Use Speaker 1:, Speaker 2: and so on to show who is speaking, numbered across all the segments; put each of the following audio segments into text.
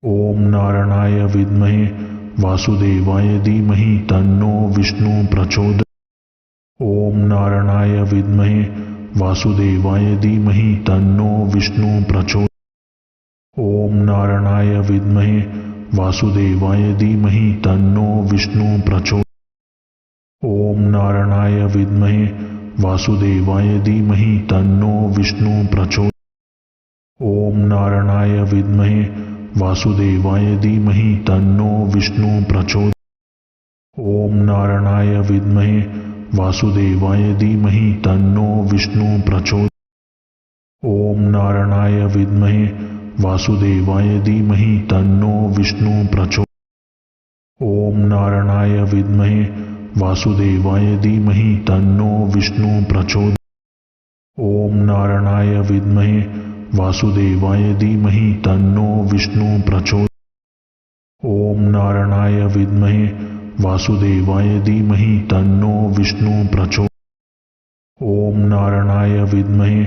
Speaker 1: ओम नारायणाय विद्महे वासुदेवाय धीमहि तन्नो विष्णु प्रचोदयात्। ओम नारायणाय विद्महे वासुदेवाय धीमहि तन्नो विष्णु प्रचोदयात्। ओम नारायणाय विद्महे वासुदेवाय धीमहि तन्नो विष्णु प्रचोदयात्। ओम नारायणाय विद्महे वासुदेवाय धीमहि तन्नो विष्णु प्रचोदयात्। ओम नारायणाय विद्महे वासुदेवाय धीमहि तन्नो विष्णु प्रचोदयात्। ओम नारायणाय विद्महे वासुदेवाय धीमहि तन्नो विष्णु प्रचोदयात्। ओम नारायणाय विद्महे वासुदेवाय धीमहि तन्नो विष्णु प्रचोदयात्। ओम नारायणाय विद्महे वासुदेवाय धीमहि तन्नो विष्णु प्रचोदयात्। ओम नारायणाय विद्महे वासुदेवाय धीमहि तन्नो विष्णु प्रचोदयात्। ओम नारायणाय विद्महे वासुदेवाय धीमहि तन्नो विष्णु प्रचोदयात्। ओम नारायणाय विद्महे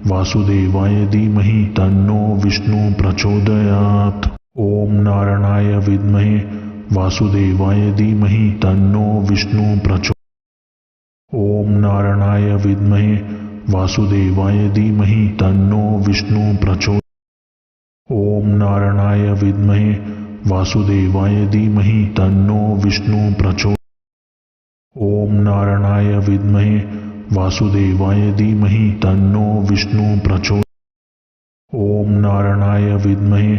Speaker 1: वासुदेवाय धीमहि तन्नो विष्णु प्रचोदयात्। ओम नारायणाय विद्महे वासुदेवाय धीमहि तन्नो विष्णु प्रचोदयात्। ओम नारायणाय विद्महे वासुदेवाय धीमहि तन्नो विष्णु प्रचोदयात्। ओम नारायणाय विद्महे वासुदेवाय धीमहि तन्नो विष्णु प्रचोदयात्। ओम नारायणाय विद्महे वासुदेवाय धीमहि तन्नो विष्णु प्रचोदयात्। ओम नारायणाय विद्महे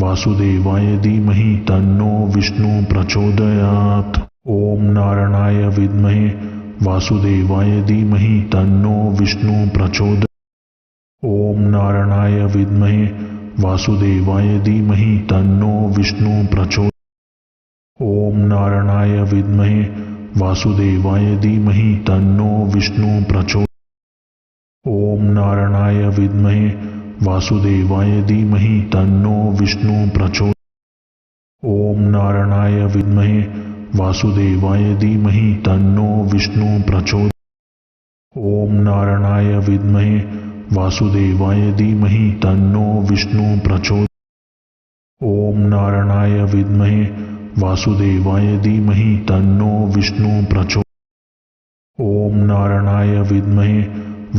Speaker 1: वासुदेवाय धीमहि तन्नो विष्णु प्रचोदयात्। ओम नारायणाय विद्महे वासुदेवाय धीमहि तन्नो विष्णु प्रचोदयात्। ओम नारायणाय विद्महे वासुदेवाय धीमहि तन्नो विष्णु प्रचोदयात्। ओम नारायणाय विद्महे वासुदेवाय धीमहि तन्नो विष्णु प्रचोदयात्। ओम नारायणाय विद्महे वासुदेवाय धीमहि तन्नो विष्णु प्रचोदयात्। ओम नारायणाय विद्महे वासुदेवाय धीमहि तन्नो विष्णु प्रचोदयात्। ओम नारायणाय विद्महे वासुदेवाय धीमहि तन्नो विष्णु प्रचोदयात्। ओम नारायणाय विद्महे वासुदेवाय धीमहि तन्नो विष्णु प्रचोदयात्। ओम नारायणाय विद्महे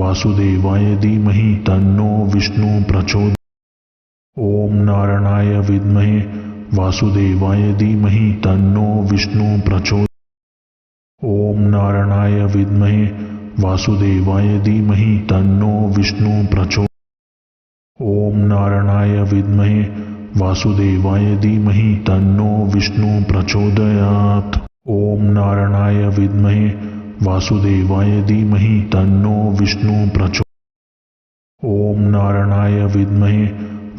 Speaker 1: वासुदेवाय धीमहि तन्नो विष्णु प्रचोदयात्। ओम नारायणाय विद्महे वासुदेवाय धीमहि तन्नो विष्णु प्रचोदयात्। ओम नारायणाय विद्महे वासुदेवाय धीमहि तन्नो विष्णु प्रचोदयात्। ओम नारायणाय विद्महे वासुदेवाय धीमहि तन्नो विष्णु प्रचोदयात्। ओम नारायणाय विद्महे वासुदेवाय धीमहि तन्नो विष्णु प्रचोदयात्। ओम नारायणाय विद्महे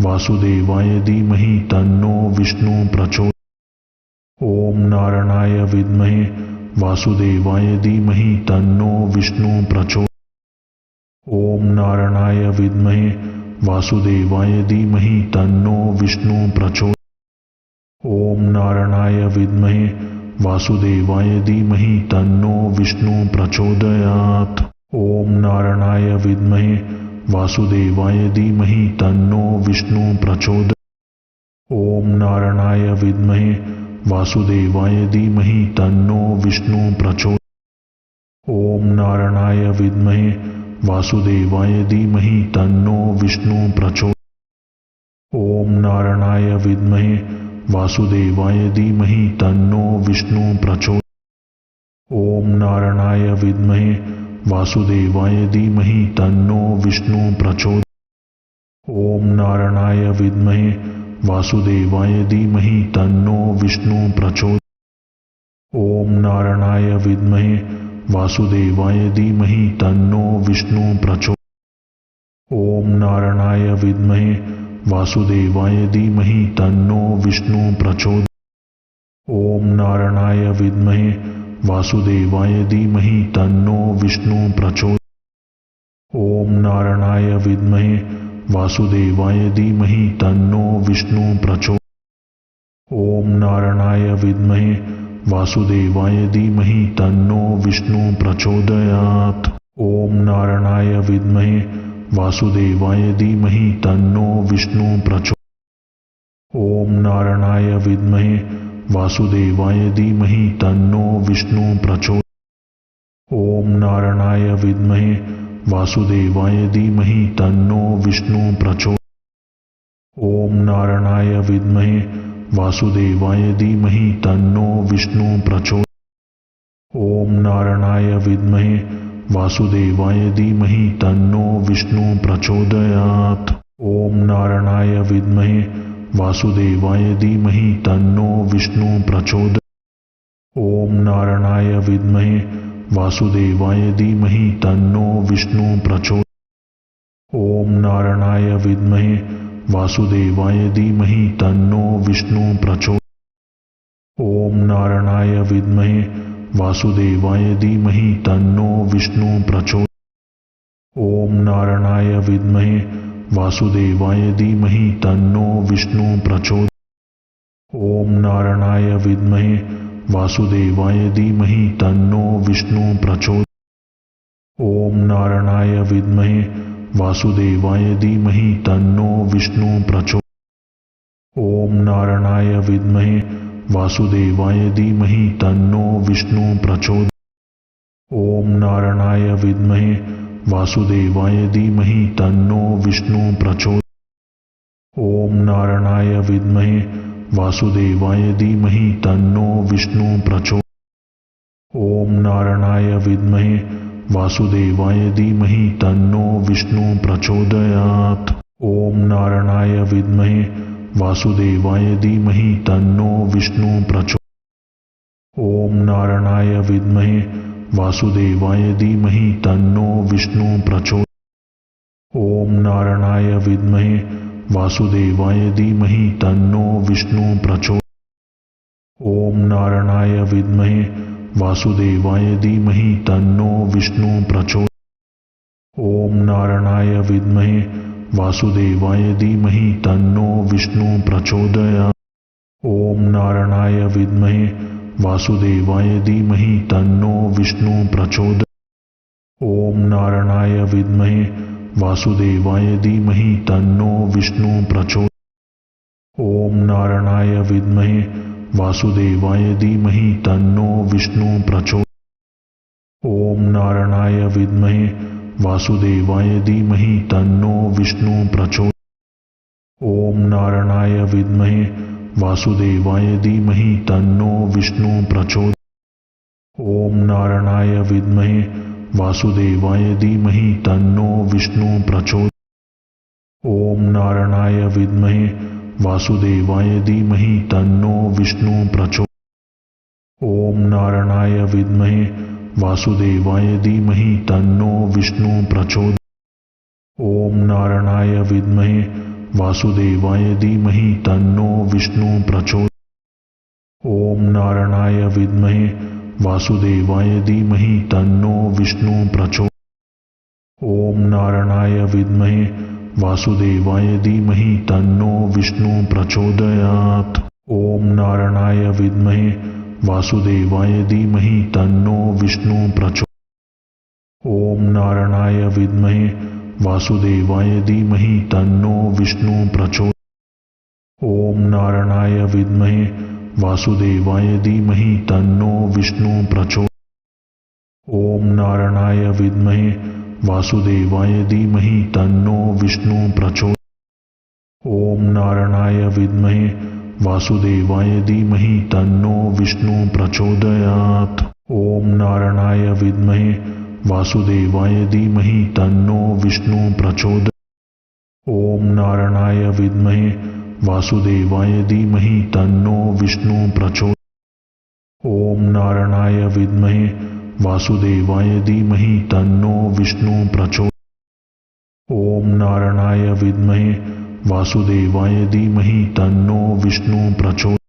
Speaker 1: वासुदेवाय धीमहि तन्नो विष्णु प्रचोदयात्। ओम नारायणाय विद्महे वासुदेवाय धीमहि तन्नो विष्णु प्रचोदयात्। ओम नारायणाय विद्महे वासुदेवाय धीमहि तन्नो विष्णु प्रचोदयात्। ओम नारायणाय विद्महे वासुदेवाय धीमहि तन्नो विष्णु प्रचोदयात्। ओम नारायणाय विद्महे वासुदेवाय धीमहि तन्नो विष्णु प्रचोदयात्। ओम नारायणाय विद्महे वासुदेवाय धीमहि तन्नो विष्णु प्रचोदयात्। ओम नारायणाय विद्महे वासुदेवाय धीमहि तन्नो विष्णु प्रचोदयात्। ओम नारायणाय विद्महे वासुदेवाय धीमहि तन्नो विष्णु प्रचोदयात्। ओम नारायणाय विद्महे वासुदेवाय धीमहि तन्नो विष्णु प्रचोदयात्। ओम नारायणाय विद्महे वासुदेवाय धीमहि तन्नो विष्णु प्रचोदयात्। ओम नारायणाय विद्महे वासुदेवाय धीमहि तन्नो विष्णु प्रचोदयात्। ओम नारायणाय विद्महे वासुदेवाय धीमहि तन्नो विष्णु प्रचोदयात्। ओम नारायणाय विद्महे वासुदेवाय धीमहि तन्नो विष्णु प्रचोदयात्। ओम नारायणाय विद्महे वासुदेवाय धीमहि तन्नो विष्णु प्रचोदयात्। ओम नारायणाय विद्महे वासुदेवाय धीमहि तन्नो विष्णु प्रचोदयात्। ओम नारायणाय विद्महे वासुदेवाय धीमहि तन्नो विष्णु प्रचोदयात्। ओम ओम नारायणाय विद्महे वासुदेवाय धीमहि तन्नो विष्णु प्रचोदयात्। ओम नारायणाय विद्महे वासुदेवाय धीमहि तन्नो विष्णु प्रचोदयात्। ओम नारायणाय विद्महे वासुदेवाय धीमहि तन्नो विष्णु प्रचोदयात्। ओम नारायणाय विद्महे वासुदेवाय धीमहि तन्नो विष्णु प्रचोदयात्। ओम नारायणाय विद्महे वासुदेवाय धीमहि तन्नो विष्णु प्रचोदयात्। ओम नारायणाय विद्महे वासुदेवाय धीमहि तन्नो विष्णु प्रचोदयात्। ओम नारायणाय विद्महे वासुदेवाय धीमहि तन्नो विष्णु प्रचोदयात्। ओम नारायणाय विद्महे वासुदेवाय धीमहि तन्नो विष्णु प्रचोदयात्। ओम नारायणाय विद्महे वासुदेवाय धीमहि तन्नो विष्णु प्रचोदयात्। ओम नारायणाय विद्महे वासुदेवाय धीमहि तन्नो विष्णु प्रचोदयात्। ओम नारायणाय विद्महे वासुदेवाय धीमहि तन्नो विष्णु प्रचोदयात्। ओम नारायणाय विद्महे वासुदेवाय धीमहि तन्नो विष्णु प्रचोदयात्। ओम नारायणाय विद्महे वासुदेवाय धीमहि तन्नो विष्णु प्रचोदयात्। ओम नारायणाय विद्महे वासुदेवाय धीमहि तन्नो विष्णु प्रचोदयात्। ओम नारायणाय विद्महे वासुदेवाय धीमहि तन्नो विष्णु प्रचोदयात्। ओम नारायणाय विद्महे वासुदेवाय धीमहि तन्नो विष्णु प्रचोदयात्। ओम नारायणाय विद्महे वासुदेवाय धीमहि तन्नो विष्णु प्रचोदयात्। ओम नारायणाय विद्महे वासुदेवाय धीमहि तन्नो विष्णु प्रचोदयात्। ओम नारायणाय विद्महे वासुदेवाय धीमहि तन्नो विष्णु प्रचोदयात्। ओम नारायणाय विद्महे वासुदेवाय धीमहि तन्नो विष्णु प्रचोदयात्। ओम नारायणाय विद्महे वासुदेवाय धीमहि तन्नो विष्णु प्रचोदयात्। ओम नारायणाय विद्महे वासुदेवाय धीमहि तन्नो विष्णु प्रचोदयात्। ओम नारायणाय विद्महे वासुदेवाय धीमहि तन्नो विष्णु प्रचोदयात्। ओम नारायणाय विद्महे वासुदेवाय धीमहि तन्नो विष्णु प्रचोदयात्। ओम नारायणाय विद्महे वासुदेवाय धीमहि तन्नो विष्णु प्रचोदयात्। ओम नारायणाय विद्महे वासुदेवाय धीमहि तन्नो विष्णु प्रचोदयात्। ओम नारायणाय विद्महे वासुदेवाय धीमहि तन्नो विष्णु प्रचोदयात्। ओम नारायणाय विद्महे वासुदेवाय धीमहि तन्नो विष्णु प्रचोदयात्। ओम नारायणाय विद्महे वासुदेवाय धीमहि तन्नो विष्णु प्रचोदयात्। ओम नारायणाय विद्महे वासुदेवाय धीमहि तन्नो विष्णु प्रचोदयात्। ओम नारायणाय विद्महे वासुदेवाय धीमहि तन्नो विष्णु प्रचोदयात्। ओम नारायणाय विद्महे वासुदेवाय धीमहि तन्नो विष्णु प्रचोदयात्। ओम नारायणाय विद्महे वासुदेवाय धीमहि तन्नो विष्णु प्रचोदयात्। ओम नारायणाय विद्महे वासुदेवाय धीमहि तन्नो विष्णु प्रचोदयात्। ओम नारायणाय विद्महे वासुदेवाय धीमहि तन्नो विष्णु प्रचोदयात्। ओम नारायणाय विद्महे वासुदेवाय धीमहि तन्नो विष्णु प्रचोदयात्। ओम नारायणाय विद्महे वासुदेवाय धीमहि तन्नो विष्णु प्रचोदयात्। ओम नारायणाय विद्महे वासुदेवाय धीमहि तन्नो विष्णु प्रचोदयात्। ओम नारायणाय विद्महे वासुदेवाय धीमहि तन्नो विष्णु प्रचोदयात्। ओम नारायणाय विद्महे वासुदेवाय धीमहि तन्नो विष्णु प्रचोदयात्।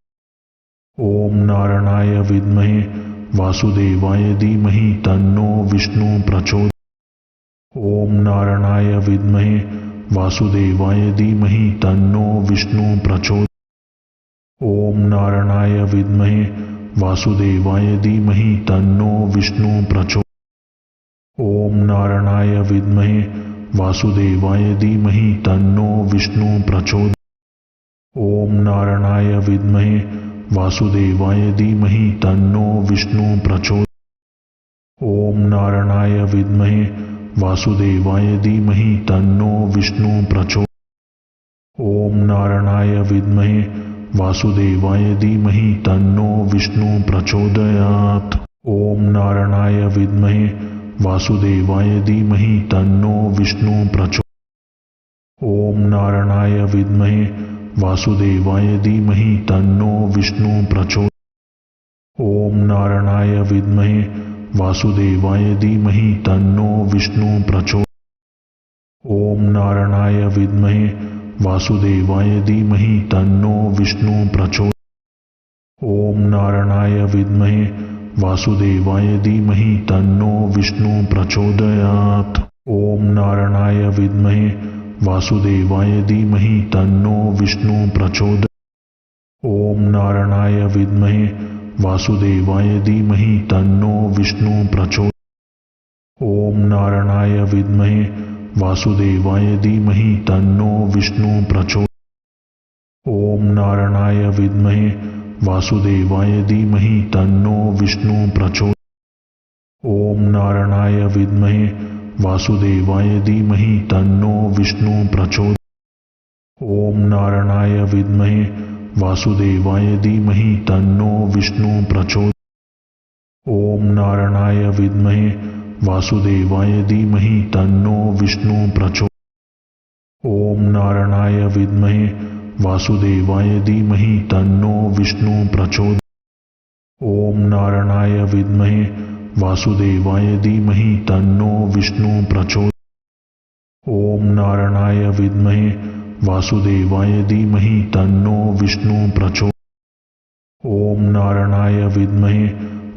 Speaker 1: ओम नारायणाय विद्महे वासुदेवाय धीमहि तन्नो विष्णु प्रचोदयात्। ओम नारायणाय विद्महे वासुदेवाय धीमहि तन्नो विष्णु प्रचोदयात्। ओम नारायणाय विद्महे वासुदेवाय धीमहि तन्नो विष्णु प्रचोदयात्। ओम नारायणाय विद्महे वासुदेवाय धीमहि तन्नो विष्णु प्रचोदयात्। ओम नारायणाय विद्महे वासुदेवाय धीमहि तन्नो विष्णु प्रचोदयात्। ओम नारायणाय विद्महे वासुदेवाय धीमहि तन्नो विष्णु प्रचोदयात्। ओम नारायणाय विद्महे वासुदेवाय धीमहि तन्नो विष्णु प्रचोदयात्। ओम नारायणाय विद्महे वासुदेवाय धीमहि तन्नो विष्णु प्रचोदयात्। ओम नारायणाय विद्महे वासुदेवाय धीमहि तन्नो विष्णु प्रचोदयात्। ओम नारायणाय विद्महे वासुदेवाय धीमहि तन्नो विष्णु प्रचोदयात्। ओम नारायणाय विद्महे वासुदेवाय धीमहि तन्नो विष्णु प्रचोदयात्। ओम नारायणाय विद्महे वासुदेवाय धीमहि तन्नो विष्णु प्रचोदयात्। ओम नारायणाय विद्महे वासुदेवाय धीमहि तन्नो विष्णु प्रचोदयात्। ओम नारायणाय विद्महे वासुदेवाय धीमहि तन्नो विष्णु प्रचोदयात्। ओम नारायणाय विद्महे वासुदेवाय धीमहि तन्नो विष्णु प्रचोदयात्। ओम नारायणाय विद्महे वासुदेवाय धीमहि तन्नो विष्णु प्रचोदयात्। ओम नारायणाय विद्महे वासुदेवाय धीमहि तन्नो विष्णु प्रचोदयात्। ओम नारायणाय विद्महे वासुदेवाय धीमहि तन्नो विष्णु प्रचोदयात्। ओम नारायणाय विद्महे वासुदेवाय धीमहि तन्नो विष्णु प्रचोदयात्। ओम नारायणाय विद्महे वासुदेवाय धीमहि तन्नो विष्णु प्रचोदयात्। ओम नारायणाय विद्महे वासुदेवाय धीमहि तन्नो विष्णु प्रचोदयात्। ओम नारायणाय विद्महे वासुदेवाय धीमहि तन्नो विष्णु प्रचोदयात्। ओम नारायणाय विद्महे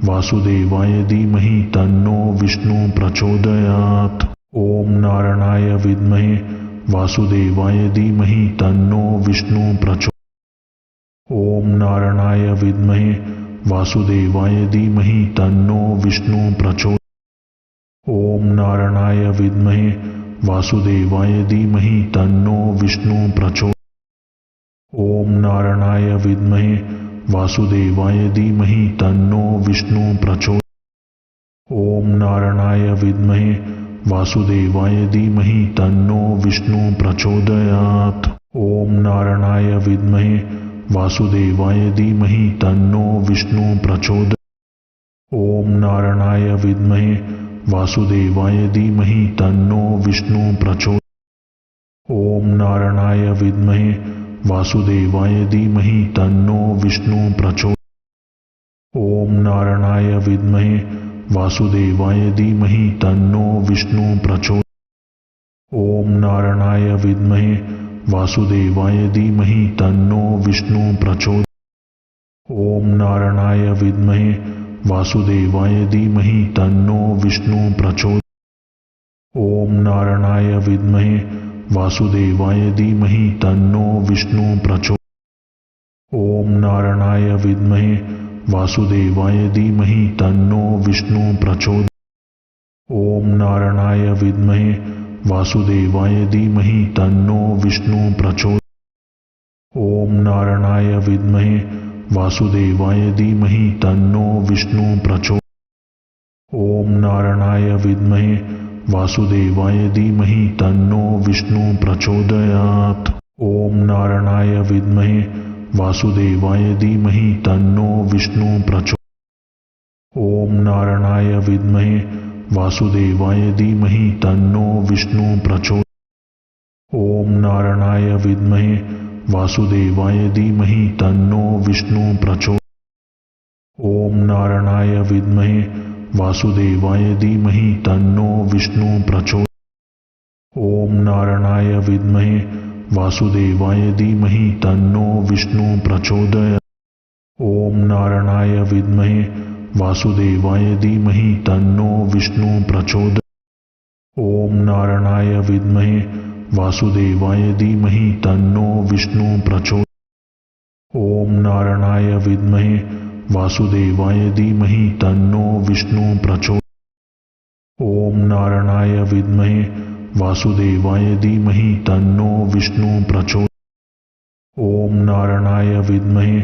Speaker 1: वासुदेवाय धीमहि तन्नो विष्णु प्रचोदयात्। ओम नारायणाय विद्महे वासुदेवाय धीमहि तन्नो विष्णु प्रचोदयात्। ओम नारायणाय विद्महे वासुदेवाय धीमहि तन्नो विष्णु प्रचोदयात्। ओम नारायणाय विद्महे वासुदेवाय धीमहि तन्नो विष्णु प्रचोदयात्। ओम नारायणाय विद्महे वासुदेवाय धीमहि तन्नो विष्णु प्रचोदयात्। ओम नारायणाय विद्महे वासुदेवाय धीमहि तन्नो विष्णु प्रचोदयात्। ओम नारायणाय विद्महे वासुदेवाय धीमहि तन्नो विष्णु प्रचोदयात्। ओम नारायणाय विद्महे वासुदेवाय धीमहि तन्नो विष्णु प्रचोदयात्। ओम नारायणाय विद्महे वासुदेवाय धीमहि तन्नो विष्णु प्रचोदयात्। ओम नारायणाय विद्महे वासुदेवाय धीमहि तन्नो विष्णु प्रचोदयात्। ओम नारायणाय विद्महे वासुदेवाय धीमहि तन्नो विष्णु प्रचोदयात्। ओम नारायणाय विद्महे वासुदेवाय धीमहि तन्नो विष्णु प्रचोदयात्। ओम नारायणाय विद्महे वासुदेवाय धीमहि तन्नो विष्णु प्रचोदयात्। ओम नारायणाय विद्महे वासुदेवाय धीमहि तन्नो विष्णु प्रचोदयात्। ओम नारायणाय विद्महे वासुदेवाय धीमहि तन्नो विष्णु प्रचोदयात्। ओम नारायणाय विद्महे वासुदेवाय धीमहि तन्नो विष्णु प्रचोदयात्। ओम नारायणाय विद्महे वासुदेवाय धीमहि तन्नो विष्णु प्रचोदयात्। ओम नारायणाय विद्महे वासुदेवाय धीमहि तन्नो विष्णु प्रचोदयात्। ओम नारायणाय विद्महे वासुदेवाय धीमहि तन्नो विष्णु प्रचोदयात्। ओम नारायणाय विद्महे वासुदेवाय धीमहि तन्नो विष्णु प्रचोदयात्। ओम नारायणाय विद्महे वासुदेवाय धीमहि तन्नो विष्णु प्रचोदयात्। ओम नारायणाय विद्महे वासुदेवाय धीमहि तन्नो विष्णु प्रचोदयात्। ओम नारायणाय विद्महे वासुदेवाय धीमहि तन्नो विष्णु प्रचोदयात्। ओम नारायणाय विद्महे वासुदेवाय धीमहि तन्नो विष्णु प्रचोदयात्। ओम नारायणाय विद्महे वासुदेवाय धीमहि तन्नो विष्णु प्रचोदयात्। ओम नारायणाय विद्महे वासुदेवाय धीमहि तन्नो विष्णु प्रचोदयात्। ओम नारायणाय विद्महे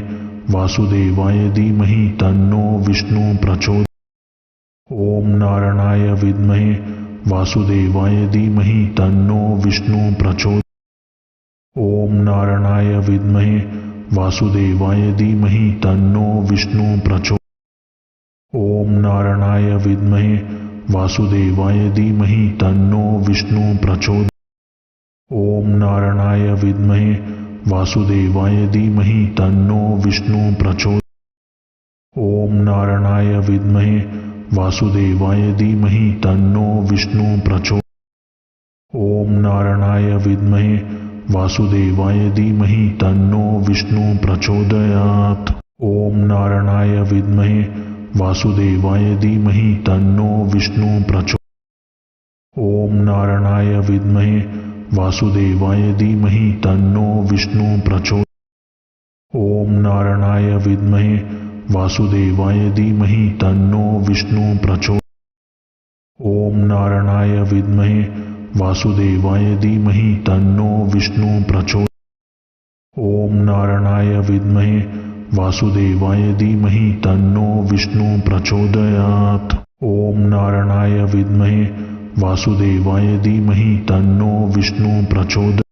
Speaker 1: वासुदेवाय धीमहि तन्नो विष्णु प्रचोदयात्। ओम नारायणाय विद्महे वासुदेवाय धीमहि तन्नो विष्णु प्रचोदयात्। ओम नारायणाय विद्महे वासुदेवाय धीमहि तन्नो विष्णु प्रचोदयात्। ओम नारायणाय विद्महे वासुदेवाय धीमहि तन्नो विष्णु प्रचोदयात्। ओम नारायणाय विद्महे वासुदेवाय धीमहि तन्नो विष्णु प्रचोदयात्। ओम नारायणाय विद्महे वासुदेवाय धीमहि तन्नो विष्णु प्रचोदयात्। ओम नारायणाय विद्महे वासुदेवाय धीमहि तन्नो विष्णु प्रचोदयात्। ओम नारायणाय विद्महे वासुदेवाय धीमहि तन्नो विष्णु प्रचोदयात्। ओम नारायणाय विद्महे वासुदेवाय धीमहि तन्नो विष्णु प्रचोदयात्। ओम नारायणाय विद्महे वासुदेवाय धीमहि तन्नो विष्णु प्रचोदयात्। ओम नारायणाय विद्महे वासुदेवाय धीमहि तन्नो विष्णु प्रचोदयात्। ओम नारायणाय विद्महे वासुदेवाय धीमहि तन्नो विष्णु प्रचोदयात्। ओम नारायणाय विद्महे वासुदेवाय धीमहि तन्नो विष्णु प्रचोदयात्।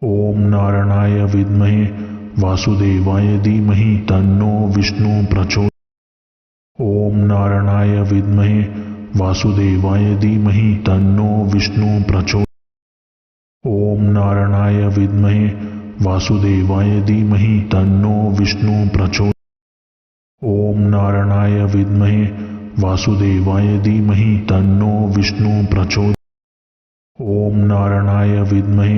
Speaker 1: ओम नारायणाय विद्महे वासुदेवाय धीमहि तन्नो विष्णु प्रचोदयात्। ओम नारायणाय विद्महे वासुदेवाय धीमहि तन्नो विष्णु प्रचोदयात्। ओम नारायणाय विद्महे वासुदेवाय धीमहि तन्नो विष्णु प्रचोदयात्। ओम नारायणाय विद्महे वासुदेवाय धीमहि तन्नो विष्णु प्रचोदयात्। ओम नारायणाय विद्महे वासुदेवाय धीमहि तन्नो विष्णु प्रचोदयात्। ओम नारायणाय विद्महे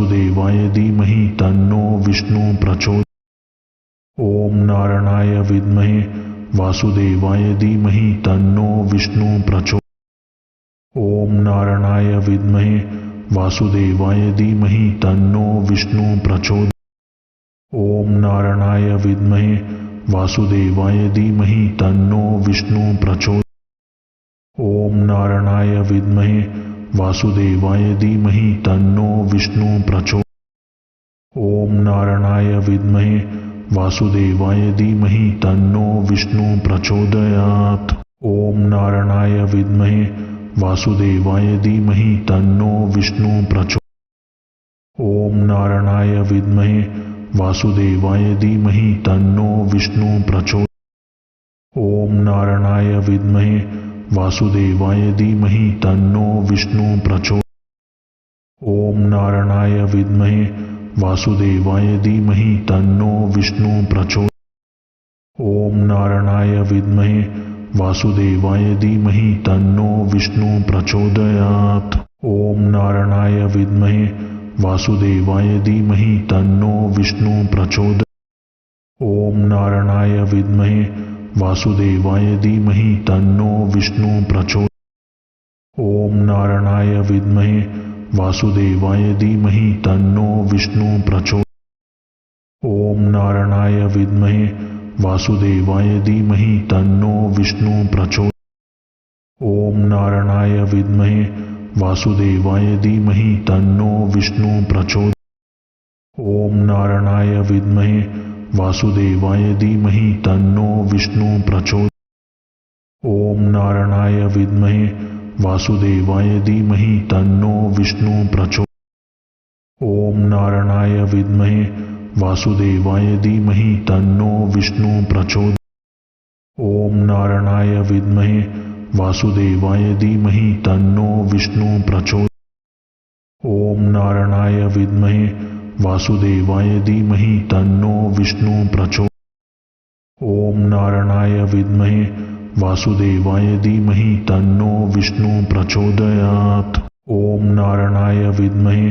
Speaker 1: वासुदेवाय धीमहि तन्नो विष्णु प्रचोदयात्। ओम नारायणाय विद्महे वासुदेवाय धीमहि तन्नो विष्णु प्रचोदयात्। ओम नारायणाय विद्महे वासुदेवाय धीमहि तन्नो विष्णु प्रचोदयात्। ओम नारायणाय विद्महे वासुदेवाय धीमहि तन्नो विष्णु प्रचोदयात्। ओम नारायणाय विद्महे वासुदेवाय धीमहि तन्नो विष्णु प्रचोदयात्। ओम नारायणाय विद्महे वासुदेवाय धीमहि तन्नो विष्णु प्रचोदयात्। ओम नारायणाय विद्महे वासुदेवाय धीमहि तन्नो विष्णु प्रचोदयात्। ओम नारायणाय विद्महे वासुदेवाय धीमहि तन्नो विष्णु प्रचोदयात्। ओम नारायणाय विद्महे वासुदेवाय धीमहि तन्नो विष्णु प्रचोदयात्। ओम नारायणाय विद्महे वासुदेवाय धीमहि तन्नो विष्णु प्रचोदयात्। ओम नारायणाय विद्महे वासुदेवाय धीमहि तन्नो विष्णु प्रचोदयात्। ओम नारायणाय विद्महे वासुदेवाय धीमहि तन्नो विष्णु प्रचोदयात्। ओम नारायणाय विद्महे वासुदेवाय धीमहि तन्नो विष्णु प्रचोदयात्। ओम नारायणाय विद्महे वासुदेवाय धीमहि तन्नो विष्णु प्रचोदयात्। ओम नारायणाय विद्महे वासुदेवाय धीमहि तन्नो विष्णु प्रचोदयात्। ओम नारायणाय विद्महे वासुदेवाय धीमहि तन्नो विष्णु प्रचोदयात्। ओम नारायणाय विद्महे वासुदेवाय धीमहि तन्नो विष्णु प्रचोदयात्। ओम नारायणाय विद्महे वासुदेवाय धीमहि तन्नो विष्णु प्रचोदयात्। ओम नारायणाय विद्महे वासुदेवाय धीमहि तन्नो विष्णु प्रचोदयात्। ओम नारायणाय विद्महे वासुदेवाय धीमहि तन्नो विष्णु प्रचोदयात्। ओम नारायणाय विद्महे वासुदेवाय धीमहि तन्नो विष्णु प्रचोदयात्। ओम नारायणाय विद्महे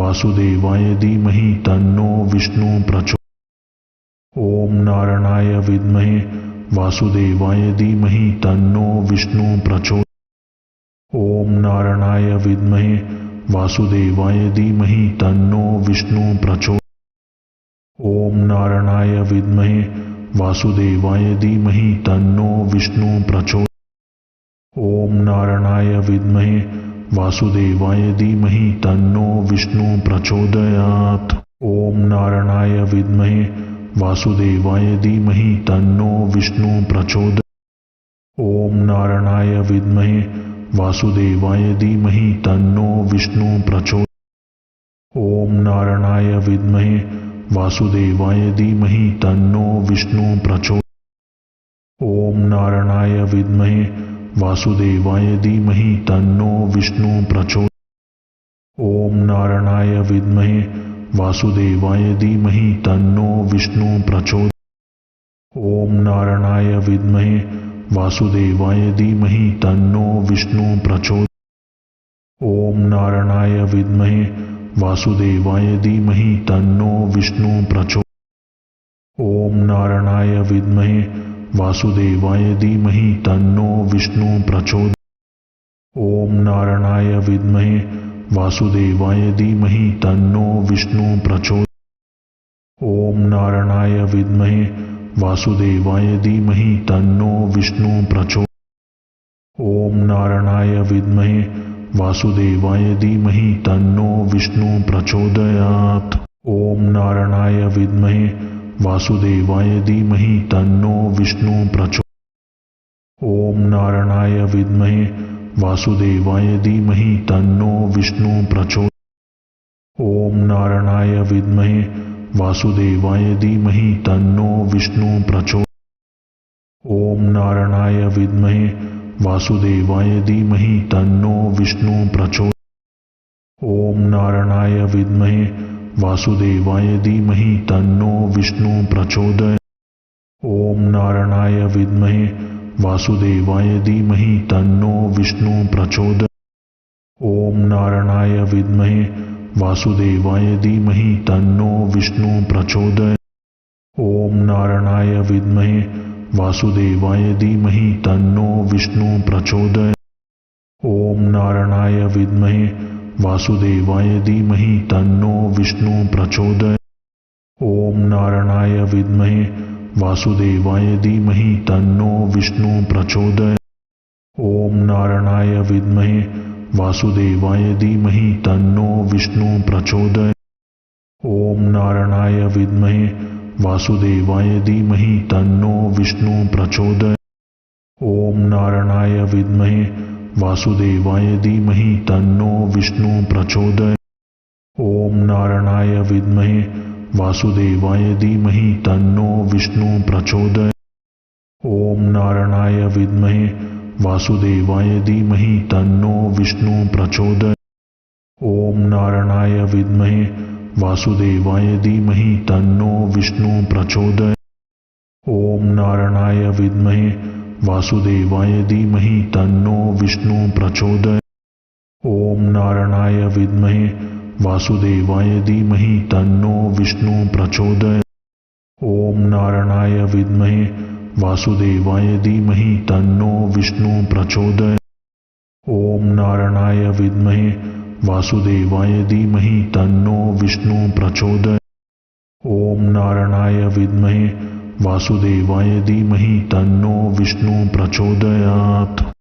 Speaker 1: वासुदेवाय धीमहि तन्नो विष्णु प्रचोदयात्। ओम नारायणाय विद्महे वासुदेवाय धीमहि तन्नो विष्णु प्रचोदयात्। ओम नारायणाय विद्महे वासुदेवाय धीमहि तन्नो विष्णु प्रचोदयात्। ओम नारायणाय विद्महे वासुदेवाय धीमहि तन्नो विष्णु प्रचोदयात्। ओम नारायणाय विद्महे वासुदेवाय धीमहि तन्नो विष्णु प्रचोदयात्। ओम नारायणाय विद्महे वासुदेवाय धीमहि तन्नो विष्णु प्रचोदयात्। ओम नारायणाय विद्महे वासुदेवाय धीमहि तन्नो विष्णु प्रचोदयात्। ओम नारायणाय विद्महे वासुदेवाय धीमहि तन्नो विष्णु प्रचोदयात्। ओम नारायणाय विद्महे वासुदेवाय धीमहि तन्नो विष्णु प्रचोदयात्। ओम नारायणाय विद्महे वासुदेवाय धीमहि तन्नो विष्णु प्रचोदयात्। ओम नारायणाय विद्महे वासुदेवाय धीमहि तन्नो विष्णु प्रचोदयात्। ओम नारायणाय विद्महे वासुदेवाय धीमहि तन्नो विष्णु प्रचोदयात्। ओम नारायणाय विद्महे वासुदेवाय धीमहि तन्नो विष्णु प्रचोदयात्। ओम नारायणाय विद्महे वासुदेवाय धीमहि तन्नो विष्णु प्रचोदयात्। ओम नारायणाय विद्महे वासुदेवाय धीमहि तन्नो विष्णु प्रचोदयात्। ओम नारायणाय विद्महे वासुदेवाय धीमहि तन्नो विष्णु प्रचोदयात्। ओम नारायणाय विद्महे वासुदेवाय धीमहि तन्नो विष्णु प्रचोदयात्। ओम नारायणाय विद्महे वासुदेवाय धीमहि तन्नो विष्णु प्रचोदयात्। ओम नारायणाय विद्महे वासुदेवाय धीमहि तन्नो विष्णु प्रचोदयात्। ओम नारायणाय विद्महे वासुदेवाय धीमहि तन्नो विष्णु प्रचोदयात्। ओम नारायणाय विद्महे वासुदेवाय धीमहि तन्नो विष्णु प्रचोदयात्। ओम नारायणाय विद्महे वासुदेवाय धीमहि तन्नो विष्णु प्रचोदयात्। ओम नारायणाय विद्महे वासुदेवाय धीमहि तन्नो विष्णु प्रचोदयात्। ओम नारायणाय विद्महे वासुदेवाय धीमहि तन्नो विष्णु प्रचोदयात्। ओम नारायणाय विद्महे वासुदेवाय धीमहि तन्नो विष्णु प्रचोदयात्। ओम नारायणाय विद्महे वासुदेवाय धीमहि तन्नो विष्णु प्रचोदयात्। ओम नारायणाय विद्महे वासुदेवाय धीमहि तन्नो विष्णु प्रचोदयात्। ओम नारायणाय विद्महे वासुदेवाय धीमहि तन्नो विष्णु प्रचोदयात्। ओम नारायणाय विद्महे वासुदेवाय धीमहि तन्नो विष्णु प्रचोदयात्। ओम नारायणाय विद्महे वासुदेवाय धीमहि तन्नो विष्णु प्रचोदयात्। ओम नारायणाय विद्महे वासुदेवाय धीमहि तन्नो विष्णु प्रचोदयात्। ओम नारायणाय विद्महे वासुदेवाय धीमहि तन्नो विष्णु प्रचोदयात्। ओम नारायणाय विद्महे वासुदेवाय धीमहि तन्नो विष्णु प्रचोदयात्। ओम नारायणाय विद्महे वासुदेवाय धीमहि तन्नो विष्णु प्रचोदयात्। ओम नारायणाय विद्महे वासुदेवाय धीमहि तन्नो विष्णु प्रचोदयात्। ओम नारायणाय विद्महे वासुदेवाय धीमहि तन्नो विष्णु प्रचोदयात्। ओम नारायणाय विद्महे वासुदेवाय धीमहि तन्नो विष्णु प्रचोदयात्।